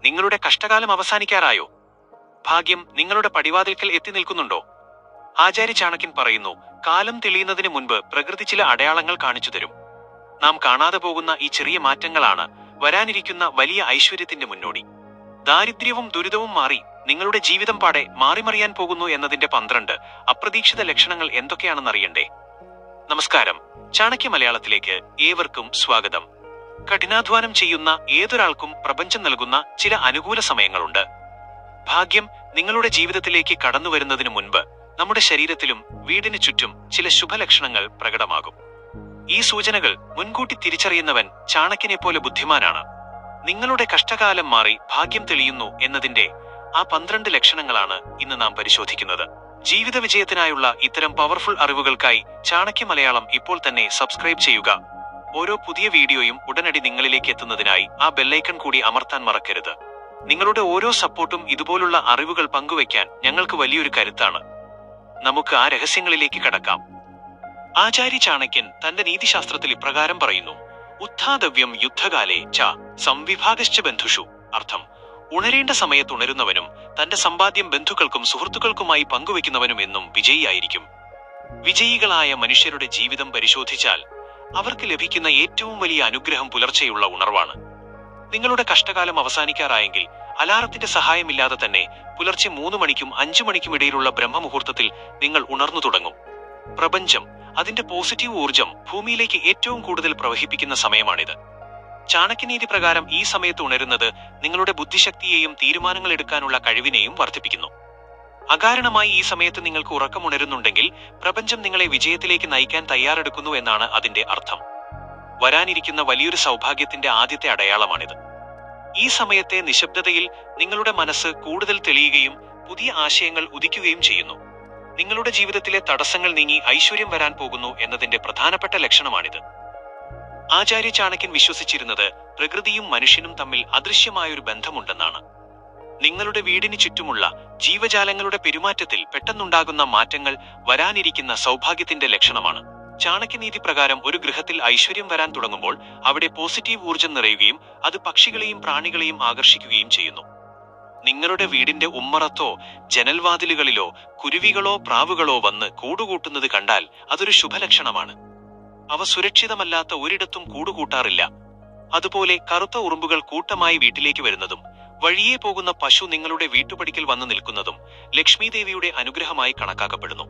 നിങ്ങളുടെ കഷ്ടകാലം അവസാനിക്കാറായോ? ഭാഗ്യം നിങ്ങളുടെ പടിവാതിൽക്കൽ എത്തി നിൽക്കുന്നുണ്ടോ? ആചാര്യ ചാണക്യൻ പറയുന്നു, കാലം തെളിയുന്നതിന് മുൻപ് പ്രകൃതി ചില അടയാളങ്ങൾ കാണിച്ചു തരും. നാം കാണാതെ പോകുന്ന ഈ ചെറിയ മാറ്റങ്ങളാണ് വരാനിരിക്കുന്ന വലിയ ഐശ്വര്യത്തിന്റെ മുന്നോടി. ദാരിദ്ര്യവും ദുരിതവും മാറി നിങ്ങളുടെ ജീവിതം പാടെ മാറിമറിയാൻ പോകുന്നു എന്നതിന്റെ 12 അപ്രതീക്ഷിത ലക്ഷണങ്ങൾ എന്തൊക്കെയാണെന്നറിയണ്ടേ? നമസ്കാരം, ചാണക്യ മലയാളത്തിലേക്ക് ഏവർക്കും സ്വാഗതം. കഠിനാധ്വാനം ചെയ്യുന്ന ഏതൊരാൾക്കും പ്രപഞ്ചം നൽകുന്ന ചില അനുകൂല സമയങ്ങളുണ്ട്. ഭാഗ്യം നിങ്ങളുടെ ജീവിതത്തിലേക്ക് കടന്നു വരുന്നതിന് മുൻപ് നമ്മുടെ ശരീരത്തിലും വീടിന് ചുറ്റും ചില ശുഭലക്ഷണങ്ങൾ പ്രകടമാകും. ഈ സൂചനകൾ മുൻകൂട്ടി തിരിച്ചറിയുന്നവൻ ചാണക്യനെ പോലെ ബുദ്ധിമാനാണ്. നിങ്ങളുടെ കഷ്ടകാലം മാറി ഭാഗ്യം തെളിയുന്നു എന്നതിന്റെ ആ 12 ലക്ഷണങ്ങളാണ് ഇന്ന് നാം പരിശോധിക്കുന്നത്. ജീവിത വിജയത്തിനായുള്ള ഇത്തരം പവർഫുൾ അറിവുകൾക്കായി ചാണക്യ മലയാളം ഇപ്പോൾ തന്നെ സബ്സ്ക്രൈബ് ചെയ്യുക. ഓരോ പുതിയ വീഡിയോയും ഉടനടി നിങ്ങളിലേക്ക് എത്തുന്നതിനായി ആ ബെല്ലൈക്കൺ കൂടി അമർത്താൻ മറക്കരുത്. നിങ്ങളുടെ ഓരോ സപ്പോർട്ടും ഇതുപോലുള്ള അറിവുകൾ പങ്കുവയ്ക്കാൻ ഞങ്ങൾക്ക് വലിയൊരു കരുത്താണ്. നമുക്ക് ആ രഹസ്യങ്ങളിലേക്ക് കടക്കാം. ആചാര്യ ചാണക്യൻ തന്റെ നീതിശാസ്ത്രത്തിൽ ഇപ്രകാരം പറയുന്നു: ഉത്ഥാതവ്യം യുദ്ധകാലേ ച സംവിഭാഗശ്ച ബന്ധുഷു. അർത്ഥം, ഉണരേണ്ട സമയത്ത് ഉണരുന്നവനും തന്റെ സമ്പാദ്യം ബന്ധുക്കൾക്കും സുഹൃത്തുക്കൾക്കുമായി പങ്കുവെക്കുന്നവനും എന്നും വിജയിയായിരിക്കും. വിജയികളായ മനുഷ്യരുടെ ജീവിതം പരിശോധിച്ചാൽ അവർക്ക് ലഭിക്കുന്ന ഏറ്റവും വലിയ അനുഗ്രഹം പുലർച്ചെയുള്ള ഉണർവാണ്. നിങ്ങളുടെ കഷ്ടകാലം അവസാനിക്കാറായെങ്കിൽ അലാറത്തിന്റെ സഹായമില്ലാതെ തന്നെ പുലർച്ചെ 3 മണിക്കും 5 മണിക്കും ഇടയിലുള്ള ബ്രഹ്മമുഹൂർത്തത്തിൽ നിങ്ങൾ ഉണർന്നു തുടങ്ങും. പ്രപഞ്ചം അതിന്റെ പോസിറ്റീവ് ഊർജം ഭൂമിയിലേക്ക് ഏറ്റവും കൂടുതൽ പ്രവഹിപ്പിക്കുന്ന സമയമാണിത്. ചാണക്യനീതി പ്രകാരം ഈ സമയത്ത് ഉണരുന്നത് നിങ്ങളുടെ ബുദ്ധിശക്തിയെയും തീരുമാനങ്ങൾ എടുക്കാനുള്ള കഴിവിനെയും വർദ്ധിപ്പിക്കുന്നു. അകാരണമായി ഈ സമയത്ത് നിങ്ങൾക്ക് ഉറക്കമുണരുന്നുണ്ടെങ്കിൽ പ്രപഞ്ചം നിങ്ങളെ വിജയത്തിലേക്ക് നയിക്കാൻ തയ്യാറെടുക്കുന്നു എന്നാണ് അതിന്റെ അർത്ഥം. വരാനിരിക്കുന്ന വലിയൊരു സൗഭാഗ്യത്തിന്റെ ആദ്യത്തെ അടയാളമാണിത്. ഈ സമയത്തെ നിശബ്ദതയിൽ നിങ്ങളുടെ മനസ്സ് കൂടുതൽ തെളിയുകയും പുതിയ ആശയങ്ങൾ ഉദിക്കുകയും ചെയ്യുന്നു. നിങ്ങളുടെ ജീവിതത്തിലെ തടസ്സങ്ങൾ നീങ്ങി ഐശ്വര്യം വരാൻ പോകുന്നു എന്നതിന്റെ പ്രധാനപ്പെട്ട ലക്ഷണമാണിത്. ആചാര്യ ചാണക്യൻ വിശ്വസിച്ചിരുന്നത് പ്രകൃതിയും മനുഷ്യനും തമ്മിൽ അദൃശ്യമായൊരു ബന്ധമുണ്ടെന്നാണ്. നിങ്ങളുടെ വീടിന് ചുറ്റുമുള്ള ജീവജാലങ്ങളുടെ പെരുമാറ്റത്തിൽ പെട്ടെന്നുണ്ടാകുന്ന മാറ്റങ്ങൾ വരാനിരിക്കുന്ന സൗഭാഗ്യത്തിന്റെ ലക്ഷണമാണ്. ചാണക്യനീതി പ്രകാരം ഒരു ഗൃഹത്തിൽ ഐശ്വര്യം വരാൻ തുടങ്ങുമ്പോൾ അവിടെ പോസിറ്റീവ് ഊർജം നിറയുകയും അത് പക്ഷികളെയും പ്രാണികളെയും ആകർഷിക്കുകയും ചെയ്യുന്നു. നിങ്ങളുടെ വീടിന്റെ ഉമ്മറത്തോ ജനൽവാതിലുകളിലോ കുരുവികളോ പ്രാവുകളോ വന്ന് കൂടുകൂട്ടുന്നത് കണ്ടാൽ അതൊരു ശുഭലക്ഷണമാണ്. അവ സുരക്ഷിതമല്ലാത്ത ഒരിടത്തും കൂടുകൂട്ടാറില്ല. അതുപോലെ കറുത്ത ഉറുമ്പുകൾ കൂട്ടമായി വീട്ടിലേക്ക് വരുന്നതും വഴിയേ പോകുന്ന പശു നിങ്ങളുടെ വീട്ടുപടിക്കൽ വന്നു നിൽക്കുന്നതും ലക്ഷ്മി ദേവിയുടെ അനുഗ്രഹമായി കണക്കാക്കപ്പെടുന്നു.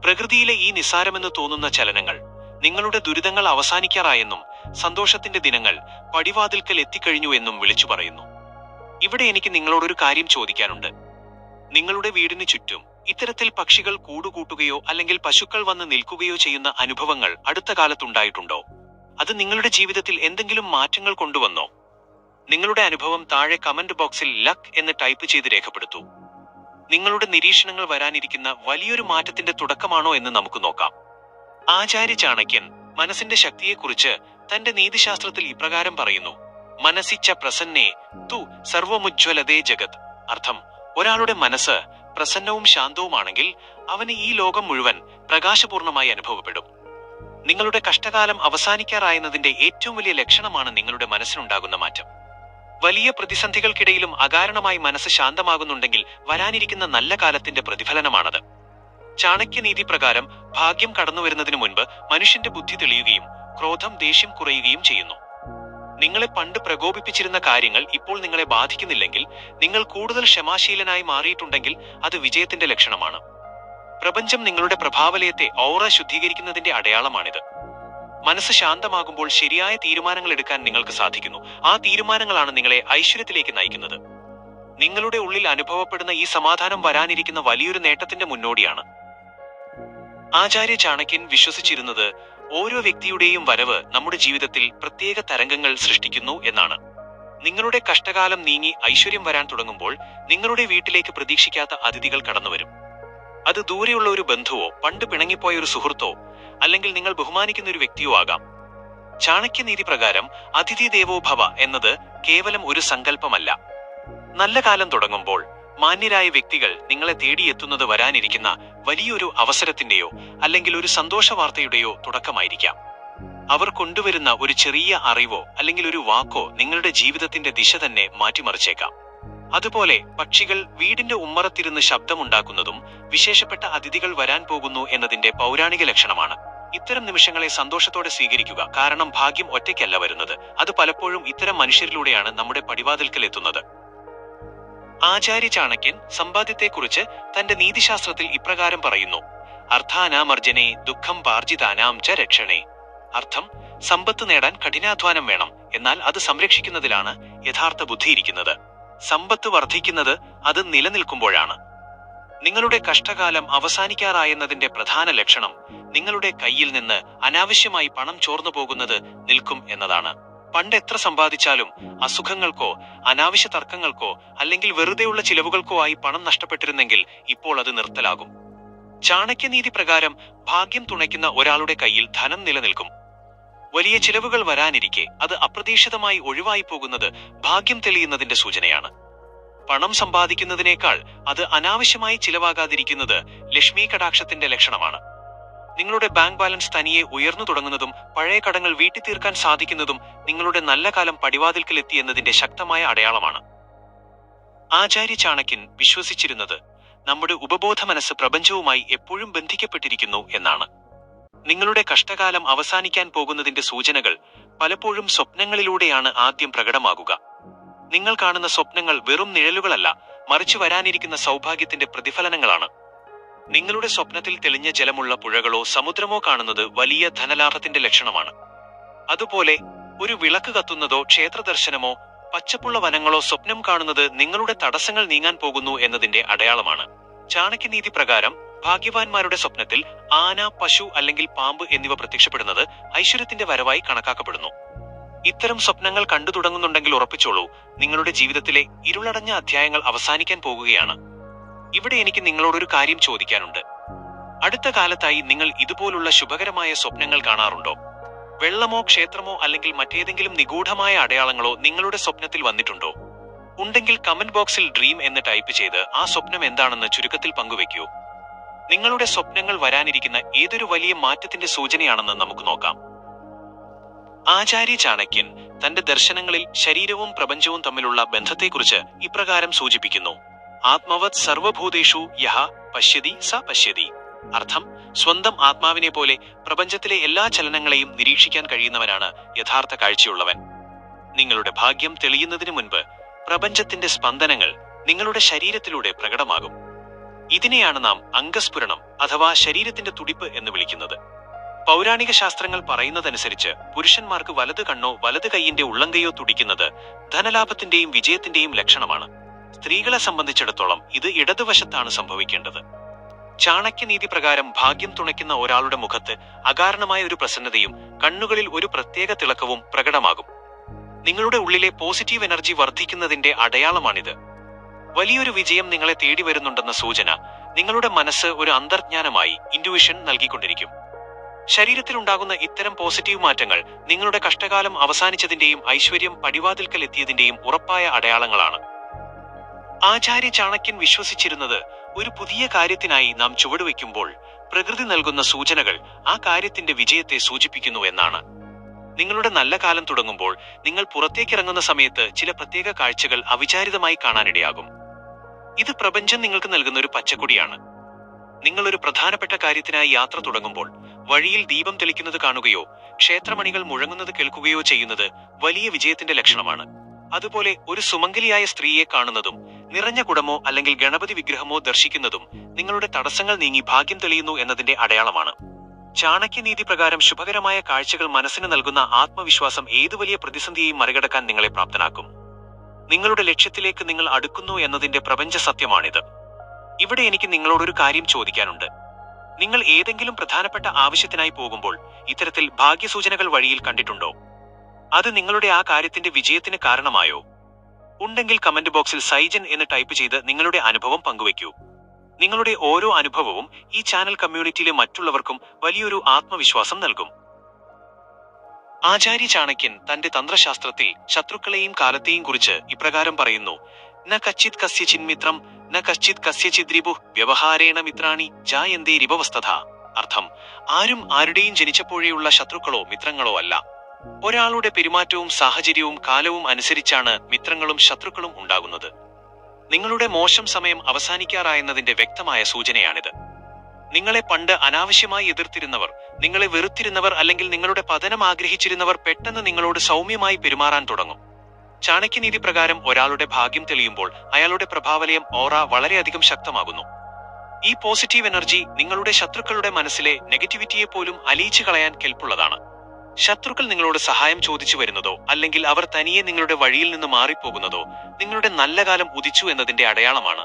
പ്രകൃതിയിലെ ഈ നിസ്സാരമെന്ന് തോന്നുന്ന ചലനങ്ങൾ നിങ്ങളുടെ ദുരിതങ്ങൾ അവസാനിക്കാറായെന്നും സന്തോഷത്തിന്റെ ദിനങ്ങൾ പടിവാതിൽക്കൽ എത്തിക്കഴിഞ്ഞു എന്നും വിളിച്ചു പറയുന്നു. ഇവിടെ എനിക്ക് നിങ്ങളോടൊരു കാര്യം ചോദിക്കാനുണ്ട്. നിങ്ങളുടെ വീടിന് ചുറ്റും ഇത്തരത്തിൽ പക്ഷികൾ കൂടുകൂട്ടുകയോ അല്ലെങ്കിൽ പശുക്കൾ വന്ന് നിൽക്കുകയോ ചെയ്യുന്ന അനുഭവങ്ങൾ അടുത്ത കാലത്തുണ്ടായിട്ടുണ്ടോ? അത് നിങ്ങളുടെ ജീവിതത്തിൽ എന്തെങ്കിലും മാറ്റങ്ങൾ കൊണ്ടുവന്നോ? നിങ്ങളുടെ അനുഭവം താഴെ കമന്റ് ബോക്സിൽ ലക്ക് എന്ന് ടൈപ്പ് ചെയ്ത് രേഖപ്പെടുത്തൂ. നിങ്ങളുടെ നിരീക്ഷണങ്ങൾ വരാനിരിക്കുന്ന വലിയൊരു മാറ്റത്തിന്റെ തുടക്കമാണോ എന്ന് നമുക്ക് നോക്കാം. ആചാര്യ ചാണക്യൻ മനസ്സിന്റെ ശക്തിയെക്കുറിച്ച് തന്റെ നീതിശാസ്ത്രത്തിൽ ഇപ്രകാരം പറയുന്നു: മനസ്സിച്ച പ്രസന്നേ തു സർവമുജ്വലതേ ജഗത്. അർത്ഥം, ഒരാളുടെ മനസ്സ് പ്രസന്നവും ശാന്തവുമാണെങ്കിൽ അവന് ഈ ലോകം മുഴുവൻ പ്രകാശപൂർണമായി അനുഭവപ്പെടും. നിങ്ങളുടെ കഷ്ടകാലം അവസാനിക്കാറായെന്നതിന്റെ ഏറ്റവും വലിയ ലക്ഷണമാണ് നിങ്ങളുടെ മനസ്സിനുണ്ടാകുന്ന മാറ്റം. വലിയ പ്രതിസന്ധികൾക്കിടയിലും അകാരണമായി മനസ്സ് ശാന്തമാകുന്നുണ്ടെങ്കിൽ വരാനിരിക്കുന്ന നല്ല കാലത്തിന്റെ പ്രതിഫലനമാണത്. ചാണക്യനീതി പ്രകാരം ഭാഗ്യം കടന്നുവരുന്നതിന് മുൻപ് മനുഷ്യന്റെ ബുദ്ധി തെളിയുകയും ക്രോധം ദേഷ്യം കുറയുകയും ചെയ്യുന്നു. നിങ്ങളെ പണ്ട് പ്രകോപിപ്പിച്ചിരുന്ന കാര്യങ്ങൾ ഇപ്പോൾ നിങ്ങളെ ബാധിക്കുന്നില്ലെങ്കിൽ, നിങ്ങൾ കൂടുതൽ ക്ഷമാശീലനായി മാറിയിട്ടുണ്ടെങ്കിൽ അത് വിജയത്തിന്റെ ലക്ഷണമാണ്. പ്രപഞ്ചം നിങ്ങളുടെ പ്രഭാവലയത്തെ ഔറ ശുദ്ധീകരിക്കുന്നതിന്റെ അടയാളമാണിത്. മനസ്സ് ശാന്തമാകുമ്പോൾ ശരിയായ തീരുമാനങ്ങൾ എടുക്കാൻ നിങ്ങൾക്ക് സാധിക്കുന്നു. ആ തീരുമാനങ്ങളാണ് നിങ്ങളെ ഐശ്വര്യത്തിലേക്ക് നയിക്കുന്നത്. നിങ്ങളുടെ ഉള്ളിൽ അനുഭവപ്പെടുന്ന ഈ സമാധാനം വരാനിരിക്കുന്ന വലിയൊരു നേട്ടത്തിന്റെ മുന്നോടിയാണ്. ആചാര്യ ചാണക്യൻ വിശ്വസിച്ചിരുന്നത് ഓരോ വ്യക്തിയുടെയും വരവ് നമ്മുടെ ജീവിതത്തിൽ പ്രത്യേക തരംഗങ്ങൾ സൃഷ്ടിക്കുന്നു എന്നാണ്. നിങ്ങളുടെ കഷ്ടകാലം നീങ്ങി ഐശ്വര്യം വരാൻ തുടങ്ങുമ്പോൾ നിങ്ങളുടെ വീട്ടിലേക്ക് പ്രതീക്ഷിക്കാത്ത അതിഥികൾ കടന്നുവരും. അത് ദൂരെയുള്ള ഒരു ബന്ധുവോ പണ്ട് പിണങ്ങിപ്പോയ ഒരു സുഹൃത്തോ അല്ലെങ്കിൽ നിങ്ങൾ ബഹുമാനിക്കുന്ന ഒരു വ്യക്തിയോ ആകാം. ചാണക്യനീതി പ്രകാരം അതിഥി ദേവോ ഭവ എന്നത് കേവലം ഒരു സങ്കല്പമല്ല. നല്ല കാലം തുടങ്ങുമ്പോൾ മാന്യരായ വ്യക്തികൾ നിങ്ങളെ തേടിയെത്തുന്നത് വരാനിരിക്കുന്ന വലിയൊരു അവസരത്തിന്റെയോ അല്ലെങ്കിൽ ഒരു സന്തോഷ വാർത്തയുടെയോ തുടക്കമായിരിക്കാം. അവർ കൊണ്ടുവരുന്ന ഒരു ചെറിയ അറിവോ അല്ലെങ്കിൽ ഒരു വാക്കോ നിങ്ങളുടെ ജീവിതത്തിന്റെ ദിശ തന്നെ മാറ്റിമറിച്ചേക്കാം. അതുപോലെ പക്ഷികൾ വീടിന്റെ ഉമ്മറത്തിരുന്ന് ശബ്ദമുണ്ടാക്കുന്നതും വിശേഷപ്പെട്ട അതിഥികൾ വരാൻ പോകുന്നു എന്നതിന്റെ പൗരാണിക ലക്ഷണമാണ്. ഇത്തരം നിമിഷങ്ങളെ സന്തോഷത്തോടെ സ്വീകരിക്കുക. കാരണം ഭാഗ്യം ഒറ്റയ്ക്കല്ല വരുന്നത്, അത് പലപ്പോഴും ഇത്തരം മനുഷ്യരിലൂടെയാണ് നമ്മുടെ പടിവാതിൽക്കൽ എത്തുന്നത്. ആചാര്യ ചാണക്യൻ സമ്പാദ്യത്തെക്കുറിച്ച് തന്റെ നീതിശാസ്ത്രത്തിൽ ഇപ്രകാരം പറയുന്നു: അർത്ഥാനാമർജനെ ദുഃഖം പാർജിതാനാം ച രക്ഷണേ. അർത്ഥം, സമ്പത്ത് നേടാൻ കഠിനാധ്വാനം വേണം, എന്നാൽ അത് സംരക്ഷിക്കുന്നതിലാണ് യഥാർത്ഥ ബുദ്ധിയിരിക്കുന്നത്. സമ്പത്ത് വർദ്ധിക്കുന്നത് അത് നിലനിൽക്കുമ്പോഴാണ്. നിങ്ങളുടെ കഷ്ടകാലം അവസാനിക്കാറായെന്നതിന്റെ പ്രധാന ലക്ഷണം നിങ്ങളുടെ കയ്യിൽ നിന്ന് അനാവശ്യമായി പണം ചോർന്നു പോകുന്നത് നിൽക്കും എന്നതാണ്. പണ്ട് എത്ര സമ്പാദിച്ചാലും അസുഖങ്ങൾക്കോ അനാവശ്യ തർക്കങ്ങൾക്കോ അല്ലെങ്കിൽ വെറുതെയുള്ള ചിലവുകൾക്കോ ആയി പണം നഷ്ടപ്പെട്ടിരുന്നെങ്കിൽ ഇപ്പോൾ അത് നിർത്തലാകും. ചാണക്യനീതി പ്രകാരം ഭാഗ്യം തുണയ്ക്കുന്ന ഒരാളുടെ കയ്യിൽ ധനം നിലനിൽക്കും. വലിയ ചിലവുകൾ വരാനിരിക്കെ അത് അപ്രതീക്ഷിതമായി ഒഴിവായി പോകുന്നത് ഭാഗ്യം തെളിയുന്നതിന്റെ സൂചനയാണ്. പണം സമ്പാദിക്കുന്നതിനേക്കാൾ അത് അനാവശ്യമായി ചിലവാകാതിരിക്കുന്നത് ലക്ഷ്മി കടാക്ഷത്തിന്റെ ലക്ഷണമാണ്. നിങ്ങളുടെ ബാങ്ക് ബാലൻസ് തനിയെ ഉയർന്നു തുടങ്ങുന്നതും പഴയ കടങ്ങൾ വീട്ടി തീർക്കാൻ സാധിക്കുന്നതും നിങ്ങളുടെ നല്ല കാലം പടിവാതിൽക്കൽ എത്തി എന്നതിന്റെ ശക്തമായ അടയാളമാണ്. ആചാര്യ ചാണക്യൻ വിശ്വസിച്ചിരുന്നത് നമ്മുടെ ഉപബോധ മനസ്സ് പ്രപഞ്ചവുമായി എപ്പോഴും ബന്ധിക്കപ്പെട്ടിരിക്കുന്നു എന്നാണ്. നിങ്ങളുടെ കഷ്ടകാലം അവസാനിക്കാൻ പോകുന്നതിന്റെ സൂചനകൾ പലപ്പോഴും സ്വപ്നങ്ങളിലൂടെയാണ് ആദ്യം പ്രകടമാകുക. നിങ്ങൾ കാണുന്ന സ്വപ്നങ്ങൾ വെറും നിഴലുകളല്ല, മറിച്ച് വരാനിരിക്കുന്ന സൗഭാഗ്യത്തിന്റെ പ്രതിഫലനങ്ങളാണ്. നിങ്ങളുടെ സ്വപ്നത്തിൽ തെളിഞ്ഞ ജലമുള്ള പുഴകളോ സമുദ്രമോ കാണുന്നത് വലിയ ധനലാഭത്തിന്റെ ലക്ഷണമാണ്. അതുപോലെ ഒരു വിളക്ക് കത്തുന്നതോ ക്ഷേത്രദർശനമോ പച്ചപ്പുള്ള വനങ്ങളോ സ്വപ്നം കാണുന്നത് നിങ്ങളുടെ തടസ്സങ്ങൾ നീങ്ങാൻ പോകുന്നു എന്നതിന്റെ അടയാളമാണ്. ചാണക്യനീതി പ്രകാരം ഭാഗ്യവാന്മാരുടെ സ്വപ്നത്തിൽ ആന, പശു അല്ലെങ്കിൽ പാമ്പ് എന്നിവ പ്രത്യക്ഷപ്പെടുന്നത് ഐശ്വര്യത്തിന്റെ വരവായി കണക്കാക്കപ്പെടുന്നു. ഇത്തരം സ്വപ്നങ്ങൾ കണ്ടു തുടങ്ങുന്നുണ്ടെങ്കിൽ ഉറപ്പിച്ചോളൂ, നിങ്ങളുടെ ജീവിതത്തിലെ ഇരുളടഞ്ഞ അധ്യായങ്ങൾ അവസാനിക്കാൻ പോകുകയാണ്. ഇവിടെ എനിക്ക് നിങ്ങളോടൊരു കാര്യം ചോദിക്കാനുണ്ട്. അടുത്ത കാലത്തായി നിങ്ങൾ ഇതുപോലുള്ള ശുഭകരമായ സ്വപ്നങ്ങൾ കാണാറുണ്ടോ? വെള്ളമോ ക്ഷേത്രമോ അല്ലെങ്കിൽ മറ്റേതെങ്കിലും നിഗൂഢമായ അടയാളങ്ങളോ നിങ്ങളുടെ സ്വപ്നത്തിൽ വന്നിട്ടുണ്ടോ? ഉണ്ടെങ്കിൽ കമന്റ് ബോക്സിൽ ഡ്രീം എന്ന് ടൈപ്പ് ചെയ്ത് ആ സ്വപ്നം എന്താണെന്ന് ചുരുക്കത്തിൽ പങ്കുവെക്കൂ. നിങ്ങളുടെ സ്വപ്നങ്ങൾ വരാനിരിക്കുന്ന ഏതൊരു വലിയ മാറ്റത്തിന്റെ സൂചനയാണെന്ന് നമുക്ക് നോക്കാം. ആചാര്യ ചാണക്യൻ തന്റെ ദർശനങ്ങളിൽ ശരീരവും പ്രപഞ്ചവും തമ്മിലുള്ള ബന്ധത്തെക്കുറിച്ച് ഇപ്രകാരം സൂചിപ്പിക്കുന്നു: ആത്മവത് സർവഭൂതേഷു യഹ പശ്യതി സ പശ്യതി. അർത്ഥം, സ്വന്തം ആത്മാവിനെ പോലെ പ്രപഞ്ചത്തിലെ എല്ലാ ചലനങ്ങളെയും നിരീക്ഷിക്കാൻ കഴിയുന്നവനാണ് യഥാർത്ഥ കാഴ്ചയുള്ളവൻ. നിങ്ങളുടെ ഭാഗ്യം തെളിയുന്നതിന് മുൻപ് പ്രപഞ്ചത്തിന്റെ സ്പന്ദനങ്ങൾ നിങ്ങളുടെ ശരീരത്തിലൂടെ പ്രകടമാകും. ഇതിനെയാണ് നാം അംഗസ്ഫുരണം അഥവാ ശരീരത്തിന്റെ തുടിപ്പ് എന്ന് വിളിക്കുന്നത്. പൗരാണിക ശാസ്ത്രങ്ങൾ പറയുന്നതനുസരിച്ച് പുരുഷന്മാർക്ക് വലത് കണ്ണോ വലത് കൈയിന്റെ ഉള്ളങ്കയോ തുടിക്കുന്നത് ധനലാഭത്തിന്റെയും വിജയത്തിന്റെയും ലക്ഷണമാണ്. സ്ത്രീകളെ സംബന്ധിച്ചിടത്തോളം ഇത് ഇടതുവശത്താണ് സംഭവിക്കേണ്ടത്. ചാണക്യനീതി പ്രകാരം ഭാഗ്യം തുണയ്ക്കുന്ന ഒരാളുടെ മുഖത്ത് അകാരണമായ ഒരു പ്രസന്നതയും കണ്ണുകളിൽ ഒരു പ്രത്യേക തിളക്കവും പ്രകടമാകും. നിങ്ങളുടെ ഉള്ളിലെ പോസിറ്റീവ് എനർജി വർദ്ധിക്കുന്നതിന്റെ അടയാളമാണിത്. വലിയൊരു വിജയം നിങ്ങളെ തേടി വരുന്നുണ്ടെന്ന സൂചന നിങ്ങളുടെ മനസ്സ് ഒരു അന്തർജ്ഞാനമായി ഇൻറ്റ്യൂഷൻ നൽകിക്കൊണ്ടിരിക്കും. ശരീരത്തിലുണ്ടാകുന്ന ഇത്തരം പോസിറ്റീവ് മാറ്റങ്ങൾ നിങ്ങളുടെ കഷ്ടകാലം അവസാനിച്ചതിന്റെയും ഐശ്വര്യം പടിവാതിൽക്കൽ എത്തിയതിന്റെയും ഉറപ്പായ അടയാളങ്ങളാണ്. ആചാര്യ ചാണക്യൻ വിശ്വസിച്ചിരുന്നത് ഒരു പുതിയ കാര്യത്തിനായി നാം ചുവടുവെക്കുമ്പോൾ പ്രകൃതി നൽകുന്ന സൂചനകൾ ആ കാര്യത്തിന്റെ വിജയത്തെ സൂചിപ്പിക്കുന്നു എന്നാണ്. നിങ്ങളുടെ നല്ല കാലം തുടങ്ങുമ്പോൾ നിങ്ങൾ പുറത്തേക്കിറങ്ങുന്ന സമയത്ത് ചില പ്രത്യേക കാഴ്ചകൾ അവിചാരിതമായി കാണാനിടയാകും. ഇത് പ്രപഞ്ചം നിങ്ങൾക്ക് നൽകുന്ന ഒരു പച്ചക്കൊടിയാണ്. നിങ്ങൾ ഒരു പ്രധാനപ്പെട്ട കാര്യത്തിനായി യാത്ര തുടങ്ങുമ്പോൾ വഴിയിൽ ദീപം തെളിക്കുന്നത് കാണുകയോ ക്ഷേത്രമണികൾ മുഴങ്ങുന്നത് കേൾക്കുകയോ ചെയ്യുന്നത് വലിയ വിജയത്തിന്റെ ലക്ഷണമാണ്. അതുപോലെ ഒരു സുമംഗലിയായ സ്ത്രീയെ കാണുന്നതും നിറഞ്ഞ കുടമോ അല്ലെങ്കിൽ ഗണപതി വിഗ്രഹമോ ദർശിക്കുന്നതും നിങ്ങളുടെ തടസ്സങ്ങൾ നീങ്ങി ഭാഗ്യം തെളിയുന്നു എന്നതിന്റെ അടയാളമാണ്. ചാണക്യനീതി പ്രകാരം ശുഭകരമായ കാഴ്ചകൾ മനസ്സിന് നൽകുന്ന ആത്മവിശ്വാസം ഏതു വലിയ പ്രതിസന്ധിയെയും മറികടക്കാൻ നിങ്ങളെ പ്രാപ്തനാക്കും. നിങ്ങളുടെ ലക്ഷ്യത്തിലേക്ക് നിങ്ങൾ അടുക്കുന്നു എന്നതിന്റെ പ്രപഞ്ച സത്യമാണിത്. ഇവിടെ എനിക്ക് നിങ്ങളോടൊരു കാര്യം ചോദിക്കാനുണ്ട്. നിങ്ങൾ ഏതെങ്കിലും പ്രധാനപ്പെട്ട ആവശ്യത്തിനായി പോകുമ്പോൾ ഇത്തരത്തിൽ ഭാഗ്യസൂചനകൾ വഴിയിൽ കണ്ടിട്ടുണ്ടോ? അത് നിങ്ങളുടെ ആ കാര്യത്തിന്റെ വിജയത്തിന് കാരണമായോ? ഉണ്ടെങ്കിൽ കമന്റ് ബോക്സിൽ സൈജൻ എന്ന് ടൈപ്പ് ചെയ്ത് നിങ്ങളുടെ അനുഭവം പങ്കുവയ്ക്കൂ. നിങ്ങളുടെ ഓരോ അനുഭവവും ഈ ചാനൽ കമ്മ്യൂണിറ്റിയിലെ മറ്റുള്ളവർക്കും വലിയൊരു ആത്മവിശ്വാസം നൽകും. ആചാര്യ ചാണക്യൻ തന്റെ തന്ത്രശാസ്ത്രത്തിൽ ശത്രുക്കളെയും കാലത്തെയും കുറിച്ച് ഇപ്രകാരം പറയുന്നു: ന കച്ചിത് കസ്യചിന്മിത്രം ന കശ്ചിത് കസ്യചിദ്രിപു വ്യവഹാരേണ മിത്രാണി ജായന്തേ രിപവസ്തഥ. അർത്ഥം, ആരും ആരുടെയും ജനിച്ചപ്പോഴേയുള്ള ശത്രുക്കളോ മിത്രങ്ങളോ അല്ല. ഒരാളുടെ പെരുമാറ്റവും സാഹചര്യവും കാലവും അനുസരിച്ചാണ് മിത്രങ്ങളും ശത്രുക്കളും ഉണ്ടാകുന്നത്. നിങ്ങളുടെ മോശം സമയം അവസാനിക്കാറായെന്നതിന്റെ വ്യക്തമായ സൂചനയാണിത്. നിങ്ങളെ പണ്ട് അനാവശ്യമായി എതിർത്തിരുന്നവർ, നിങ്ങളെ വെറുത്തിരുന്നവർ അല്ലെങ്കിൽ നിങ്ങളുടെ പതനം ആഗ്രഹിച്ചിരുന്നവർ പെട്ടെന്ന് നിങ്ങളോട് സൗമ്യമായി പെരുമാറാൻ തുടങ്ങും. ചാണക്യനീതി പ്രകാരം ഒരാളുടെ ഭാഗ്യം തെളിയുമ്പോൾ അയാളുടെ പ്രഭാവലയം ഓറ വളരെയധികം ശക്തമാകുന്നു. ഈ പോസിറ്റീവ് എനർജി നിങ്ങളുടെ ശത്രുക്കളുടെ മനസ്സിലെ നെഗറ്റിവിറ്റിയെ പോലും അലിയിച്ചു കളയാൻ കെൽപ്പുള്ളതാണ്. ശത്രുക്കൾ നിങ്ങളോട് സഹായം ചോദിച്ചു വരുന്നതോ അല്ലെങ്കിൽ അവർ തനിയെ നിങ്ങളുടെ വഴിയിൽ നിന്ന് മാറിപ്പോകുന്നതോ നിങ്ങളുടെ നല്ല കാലം ഉദിച്ചു എന്നതിന്റെ അടയാളമാണ്.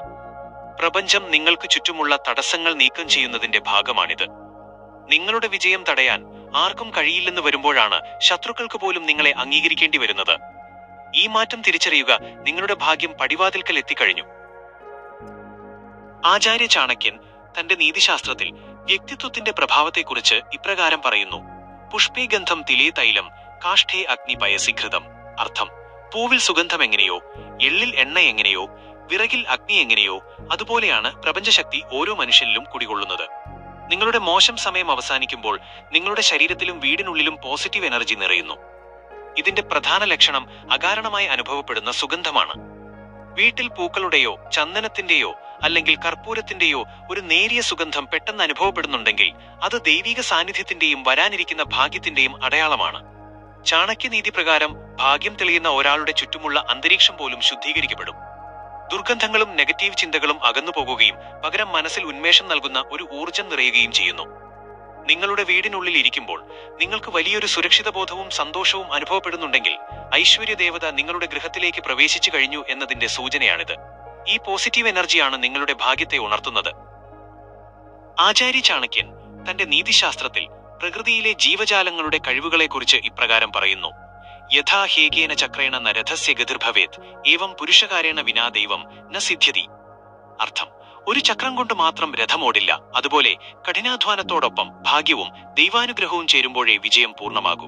പ്രപഞ്ചം നിങ്ങൾക്ക് ചുറ്റുമുള്ള തടസ്സങ്ങൾ നീക്കം ചെയ്യുന്നതിന്റെ ഭാഗമാണിത്. നിങ്ങളുടെ വിജയം തടയാൻ ആർക്കും കഴിയില്ലെന്ന് വരുമ്പോഴാണ് ശത്രുക്കൾക്ക് പോലും നിങ്ങളെ അംഗീകരിക്കേണ്ടി വരുന്നത്. ഈ മാറ്റം തിരിച്ചറിയുക, നിങ്ങളുടെ ഭാഗ്യം പടിവാതിൽക്കൽ എത്തിക്കഴിഞ്ഞു. ആചാര്യ ചാണക്യൻ തന്റെ നീതിശാസ്ത്രത്തിൽ വ്യക്തിത്വത്തിന്റെ പ്രഭാവത്തെക്കുറിച്ച് ഇപ്രകാരം പറയുന്നു: പുഷ്പേ ഗന്ധം തിലേ തൈലം കാഷ്ഠേ അഗ്നി പയസിഘൃതം. അർത്ഥം, പൂവിൽ സുഗന്ധം എങ്ങനെയോ, എള്ളിൽ എണ്ണ എങ്ങനെയോ, വിറകിൽ അഗ്നി എങ്ങനെയോ, അതുപോലെയാണ് പ്രപഞ്ചശക്തി ഓരോ മനുഷ്യനിലും കുടികൊള്ളുന്നത്. നിങ്ങളുടെ മോശം സമയം അവസാനിക്കുമ്പോൾ നിങ്ങളുടെ ശരീരത്തിലും വീടിനുള്ളിലും പോസിറ്റീവ് എനർജി നിറയുന്നു. ഇതിന്റെ പ്രധാന ലക്ഷണം അകാരണമായി അനുഭവപ്പെടുന്ന സുഗന്ധമാണ്. വീട്ടിൽ പൂക്കളുടെയോ ചന്ദനത്തിന്റെയോ അല്ലെങ്കിൽ കർപ്പൂരത്തിന്റെയോ ഒരു നേരിയ സുഗന്ധം പെട്ടെന്ന് അനുഭവപ്പെടുന്നുണ്ടെങ്കിൽ അത് ദൈവിക സാന്നിധ്യത്തിന്റെയും വരാനിരിക്കുന്ന ഭാഗ്യത്തിന്റെയും അടയാളമാണ്. ചാണക്യനീതി പ്രകാരം ഭാഗ്യം തെളിയുന്ന ഒരാളുടെ ചുറ്റുമുള്ള അന്തരീക്ഷം പോലും ശുദ്ധീകരിക്കപ്പെടും. ദുർഗന്ധങ്ങളും നെഗറ്റീവ് ചിന്തകളും അകന്നുപോകുകയും പകരം മനസ്സിൽ ഉന്മേഷം നൽകുന്ന ഒരു ഊർജം നിറയുകയും ചെയ്യുന്നു. നിങ്ങളുടെ വീടിനുള്ളിൽ ഇരിക്കുമ്പോൾ നിങ്ങൾക്ക് വലിയൊരു സുരക്ഷിത ബോധവും സന്തോഷവും അനുഭവപ്പെടുന്നുണ്ടെങ്കിൽ ഐശ്വര്യദേവത നിങ്ങളുടെ ഗൃഹത്തിലേക്ക് പ്രവേശിച്ചു കഴിഞ്ഞു എന്നതിന്റെ സൂചനയാണിത്. ഈ പോസിറ്റീവ് എനർജിയാണ് നിങ്ങളുടെ ഭാഗ്യത്തെ ഉണർത്തുന്നത്. ആചാര്യ ചാണക്യൻ തന്റെ നീതിശാസ്ത്രത്തിൽ പ്രകൃതിയിലെ ജീവജാലങ്ങളുടെ കഴിവുകളെക്കുറിച്ച് ഇപ്രകാരം പറയുന്നു: യഥാ ഹേകേന ചക്രേണ ന രഥസ്യ ഗതിർഭവേത് ഏവം പുരുഷകാരേണ വിനാ ദൈവം ന സിദ്ധ്യതി. അർത്ഥം, ഒരു ചക്രം കൊണ്ട് മാത്രം രഥമോടില്ല, അതുപോലെ കഠിനാധ്വാനത്തോടൊപ്പം ഭാഗ്യവും ദൈവാനുഗ്രഹവും ചേരുമ്പോഴേ വിജയം പൂർണ്ണമാകൂ.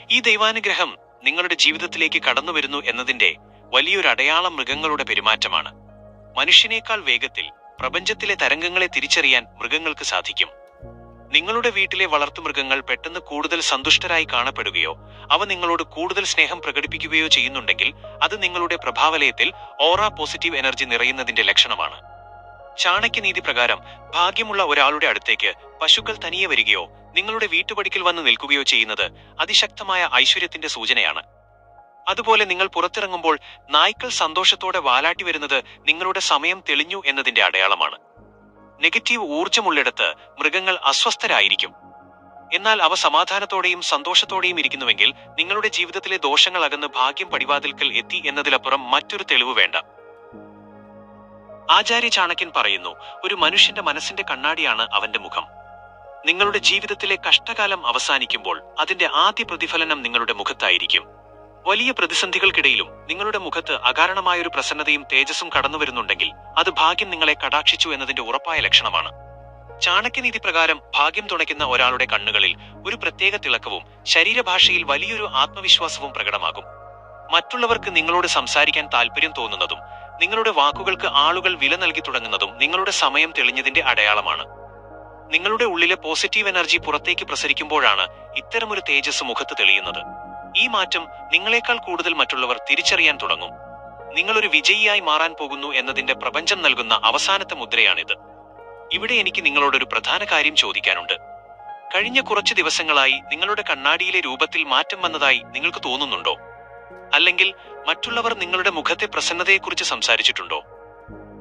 ഈ ദൈവാനുഗ്രഹം നിങ്ങളുടെ ജീവിതത്തിലേക്ക് കടന്നു വരുന്നു എന്നതിന്റെ വലിയൊരു അടയാളം മൃഗങ്ങളുടെ പെരുമാറ്റമാണ്. മനുഷ്യനേക്കാൾ വേഗത്തിൽ പ്രപഞ്ചത്തിലെ തരംഗങ്ങളെ തിരിച്ചറിയാൻ മൃഗങ്ങൾക്ക് സാധിക്കും. നിങ്ങളുടെ വീട്ടിലെ വളർത്തുമൃഗങ്ങൾ പെട്ടെന്ന് കൂടുതൽ സന്തുഷ്ടരായി കാണപ്പെടുകയോ അവ നിങ്ങളോട് കൂടുതൽ സ്നേഹം പ്രകടിപ്പിക്കുകയോ ചെയ്യുന്നുണ്ടെങ്കിൽ അത് നിങ്ങളുടെ പ്രഭാവലയത്തിൽ ഓറ പോസിറ്റീവ് എനർജി നിറയുന്നതിന്റെ ലക്ഷണമാണ്. ചാണക്യനീതി പ്രകാരം ഭാഗ്യമുള്ള ഒരാളുടെ അടുത്തേക്ക് പശുക്കൾ തനിയെ വരികയോ നിങ്ങളുടെ വീട്ടുപടിക്കൽ വന്ന് നിൽക്കുകയോ ചെയ്യുന്നത് അതിശക്തമായ ഐശ്വര്യത്തിന്റെ സൂചനയാണ്. അതുപോലെ നിങ്ങൾ പുറത്തിറങ്ങുമ്പോൾ നായ്ക്കൾ സന്തോഷത്തോടെ വാലാട്ടി വരുന്നത് നിങ്ങളുടെ സമയം തെളിഞ്ഞു എന്നതിന്റെ അടയാളമാണ്. നെഗറ്റീവ് ഊർജമുള്ളിടത്ത് മൃഗങ്ങൾ അസ്വസ്ഥരായിരിക്കും. എന്നാൽ അവ സമാധാനത്തോടെയും സന്തോഷത്തോടെയും ഇരിക്കുന്നുവെങ്കിൽ നിങ്ങളുടെ ജീവിതത്തിലെ ദോഷങ്ങൾ അകന്ന് ഭാഗ്യം പടിവാതിൽക്കൽ എത്തി എന്നതിലപ്പുറം മറ്റൊരു തെളിവ് വേണ്ട. ആചാര്യ ചാണക്യൻ പറയുന്നു: ഒരു മനുഷ്യന്റെ മനസ്സിന്റെ കണ്ണാടിയാണ് അവന്റെ മുഖം. നിങ്ങളുടെ ജീവിതത്തിലെ കഷ്ടകാലം അവസാനിക്കുമ്പോൾ അതിന്റെ ആദ്യ പ്രതിഫലനം നിങ്ങളുടെ മുഖത്തായിരിക്കും. വലിയ പ്രതിസന്ധികൾക്കിടയിലും നിങ്ങളുടെ മുഖത്ത് അകാരണമായൊരു പ്രസന്നതയും തേജസ്സും കടന്നുവരുന്നുണ്ടെങ്കിൽ അത് ഭാഗ്യം നിങ്ങളെ കടാക്ഷിച്ചു എന്നതിന്റെ ഉറപ്പായ ലക്ഷണമാണ്. ചാണക്യനീതി പ്രകാരം ഭാഗ്യം തുണയ്ക്കുന്ന ഒരാളുടെ കണ്ണുകളിൽ ഒരു പ്രത്യേക തിളക്കവും ശരീരഭാഷയിൽ വലിയൊരു ആത്മവിശ്വാസവും പ്രകടമാകും. മറ്റുള്ളവർക്ക് നിങ്ങളോട് സംസാരിക്കാൻ താല്പര്യം തോന്നുന്നതും നിങ്ങളുടെ വാക്കുകൾക്ക് ആളുകൾ വില നൽകി തുടങ്ങുന്നതും നിങ്ങളുടെ സമയം തെളിഞ്ഞതിന്റെ അടയാളമാണ്. നിങ്ങളുടെ ഉള്ളിലെ പോസിറ്റീവ് എനർജി പുറത്തേക്ക് പ്രസരിക്കുമ്പോഴാണ് ഇത്തരമൊരു തേജസ് മുഖത്ത് തെളിയുന്നത്. ഈ മാറ്റം നിങ്ങളെക്കാൾ കൂടുതൽ മറ്റുള്ളവർ തിരിച്ചറിയാൻ തുടങ്ങും. നിങ്ങളൊരു വിജയിയായി മാറാൻ പോകുന്നു എന്നതിന്റെ പ്രപഞ്ചം നൽകുന്ന അവസാനത്തെ മുദ്രയാണിത്. ഇവിടെ എനിക്ക് നിങ്ങളോടൊരു പ്രധാന കാര്യം ചോദിക്കാനുണ്ട്. കഴിഞ്ഞ കുറച്ച് ദിവസങ്ങളായി നിങ്ങളുടെ കണ്ണാടിയിലെ രൂപത്തിൽ മാറ്റം വന്നതായി നിങ്ങൾക്ക് തോന്നുന്നുണ്ടോ? അല്ലെങ്കിൽ മറ്റുള്ളവർ നിങ്ങളുടെ മുഖത്തെ പ്രസന്നതയെക്കുറിച്ച് സംസാരിച്ചിട്ടുണ്ടോ?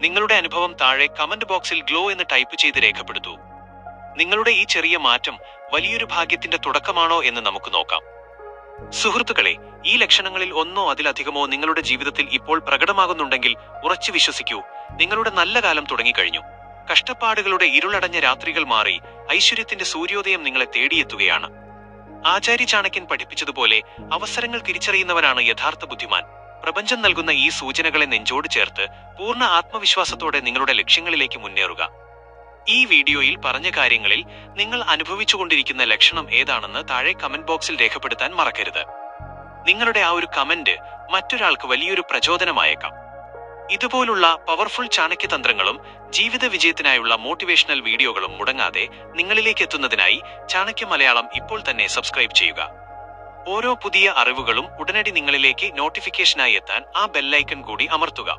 നിങ്ങളുടെ അനുഭവം താഴെ കമന്റ് ബോക്സിൽ ഗ്ലോ എന്ന് ടൈപ്പ് ചെയ്ത് രേഖപ്പെടുത്തൂ. നിങ്ങളുടെ ഈ ചെറിയ മാറ്റം വലിയൊരു ഭാഗ്യത്തിന്റെ തുടക്കമാണോ എന്ന് നമുക്ക് നോക്കാം. സുഹൃത്തുക്കളെ, ഈ ലക്ഷണങ്ങളിൽ ഒന്നോ അതിലധികമോ നിങ്ങളുടെ ജീവിതത്തിൽ ഇപ്പോൾ പ്രകടമാകുന്നുണ്ടെങ്കിൽ ഉറച്ചു വിശ്വസിക്കൂ, നിങ്ങളുടെ നല്ല കാലം തുടങ്ങിക്കഴിഞ്ഞു. കഷ്ടപ്പാടുകളുടെ ഇരുളടഞ്ഞ രാത്രികൾ മാറി ഐശ്വര്യത്തിന്റെ സൂര്യോദയം നിങ്ങളെ തേടിയെത്തുകയാണ്. ആചാര്യ ചാണക്യൻ പഠിപ്പിച്ചതുപോലെ അവസരങ്ങൾ തിരിച്ചറിയുന്നവനാണ് യഥാർത്ഥ ബുദ്ധിമാൻ. പ്രപഞ്ചം നൽകുന്ന ഈ സൂചനകളെ നെഞ്ചോട് ചേർത്ത് പൂർണ്ണ ആത്മവിശ്വാസത്തോടെ നിങ്ങളുടെ ലക്ഷ്യങ്ങളിലേക്ക് മുന്നേറുക. ഈ വീഡിയോയിൽ പറഞ്ഞ കാര്യങ്ങളിൽ നിങ്ങൾ അനുഭവിച്ചുകൊണ്ടിരിക്കുന്ന ലക്ഷണം ഏതാണെന്ന് താഴെ കമന്റ് ബോക്സിൽ രേഖപ്പെടുത്താൻ മറക്കരുത്. നിങ്ങളുടെ ആ ഒരു കമന്റ് മറ്റൊരാൾക്ക് വലിയൊരു പ്രചോദനമായേക്കാം. ഇതുപോലുള്ള പവർഫുൾ ചാണക്യതന്ത്രങ്ങളും ജീവിത വിജയത്തിനായുള്ള മോട്ടിവേഷണൽ വീഡിയോകളും മുടങ്ങാതെ നിങ്ങളിലേക്ക് എത്തുന്നതിനായി ചാണക്യ മലയാളം ഇപ്പോൾ തന്നെ സബ്സ്ക്രൈബ് ചെയ്യുക. ഓരോ പുതിയ അറിവുകളും ഉടനടി നിങ്ങളിലേക്ക് നോട്ടിഫിക്കേഷനായി എത്താൻ ആ ബെല്ലൈക്കൺ കൂടി അമർത്തുക.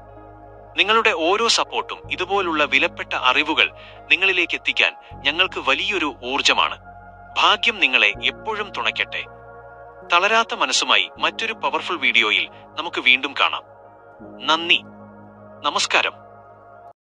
നിങ്ങളുടെ ഓരോ സപ്പോർട്ടും ഇതുപോലുള്ള വിലപ്പെട്ട അറിവുകൾ നിങ്ങളിലേക്ക് എത്തിക്കാൻ ഞങ്ങൾക്ക് വലിയൊരു ഊർജമാണ്. ഭാഗ്യം നിങ്ങളെ എപ്പോഴും തുണയ്ക്കട്ടെ. തളരാത്ത മനസ്സുമായി മറ്റൊരു പവർഫുൾ വീഡിയോയിൽ നമുക്ക് വീണ്ടും കാണാം. നന്ദി, നമസ്കാരം.